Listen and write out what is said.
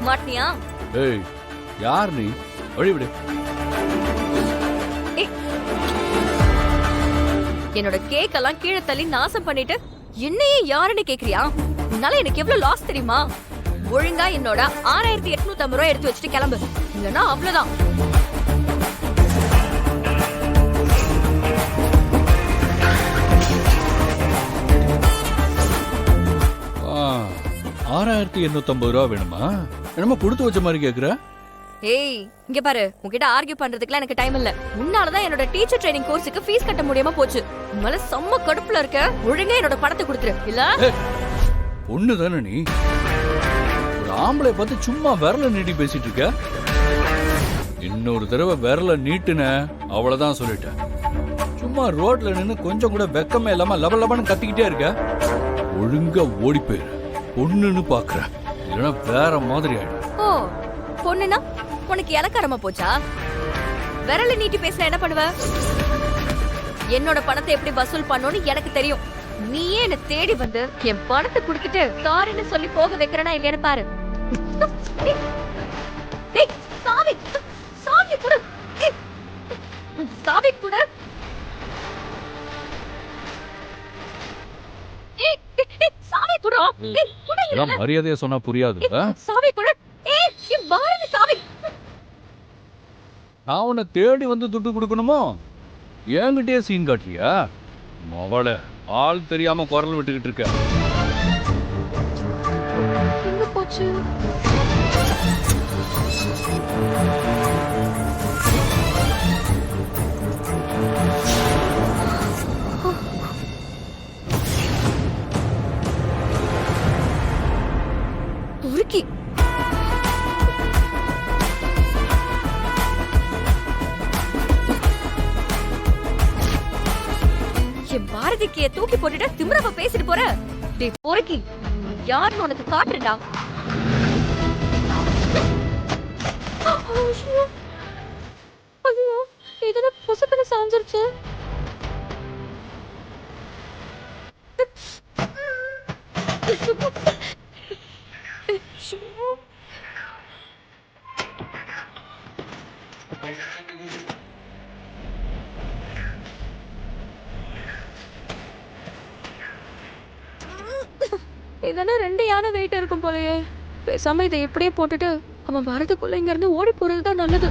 மாட்டினியா? ஏய், யார் நீ? வழி விடு. என்னோட கேக் எல்லாம் கீழே தள்ளி நாசம் பண்ணிட்டு என்னையே யாருன்னு கேக்குறியா? உன்னால எனக்கு எவ்வளவு லாஸ் தெரியுமா? ஒழுங்கா என்னோட 6850 ரூபாய் எடுத்து வச்சுட்டு கிளம்பு, இல்லன்னா அவ்வளவுதான். 6850 ரூபா வேணுமா? என்னமோ கொடுத்து வச்ச மாதிரி கேக்குற? ஏய், இங்க பாரு, உன்கிட்ட ஆர்கியூ பண்றதுக்குலாம் எனக்கு டைம் இல்ல. உன்னாலதான் என்னோட டீச்சர் ட்ரைனிங் கோர்ஸுக்கு ஃபீஸ் கட்ட முடியாம போச்சு. உன்னால செம்ம கடுப்புல இருக்க. ஒழுங்கா என்னோட பணத்தை கொடுத்துரு, இல்ல ஒண்ணு தானே நீ? ஒரு ஆம்பளை பார்த்து சும்மா விரல நீட்டி பேசிட்டு இருக்க. இன்னொரு தடவை விரல நீட்டுன அவ்வளவுதான் சொல்லிட்டேன். சும்மா ரோட்ல நின்னு கொஞ்சம் கூட வெக்கமே இல்லாம லப லபன்னு கத்திக்கிட்டே இருக்க. ஒழுங்கா ஓடி போயிரு. பொண்ணுன்னு பாக்குற, இல்லைன்னா வேற மாதிரி ஆயிடும். ஓ, பொண்ணுனா உனக்கு இலக்காரமா போச்சா? விரல நீட்டி பேசினா என்ன பண்ணுவ? என்னோட பணத்தை எப்படி வசூல் பண்ணணும்னு எனக்கு தெரியும். நீயே என்ன தேடி வந்து என் பணத்தை குடுத்துட்டு சாரின்னு சொல்லி போக வைக்கிறனா இல்லையான்னு பாரு. சாவி சாவி குடு, சாவி குடு. சாவி குடு. மரியாதையா சொன்னா புரியாது. சாவி குடு. சாவி. நான் உன்னை தேடி வந்து துட்டு கொடுக்கணுமோ? என்கிட்டயே சீன் காட்டுறியா? மவளை ஆள் தெரியாம குரல் விட்டுக்கிட்டு இருக்க. எங்க போச்சு? துருக்கி. என் பாரதிக்கு தூக்கி போட்டுட்டு திமிரவ பேசிட்டு போற. டேய் பொறுக்கி, யாருன்னு உனக்கு காட்டுறா. ஐயோ, இதன பொசுக்குன்னு சாஞ்சிருச்சு. இதெல்லாம் 2 யானை வெயிட் இருக்கும் போலயே. பேசாம இதை எப்படியே போட்டுட்டு அவன் வரதுக்குள்ள இங்க இருந்து ஓடி போறதுதான் நல்லது.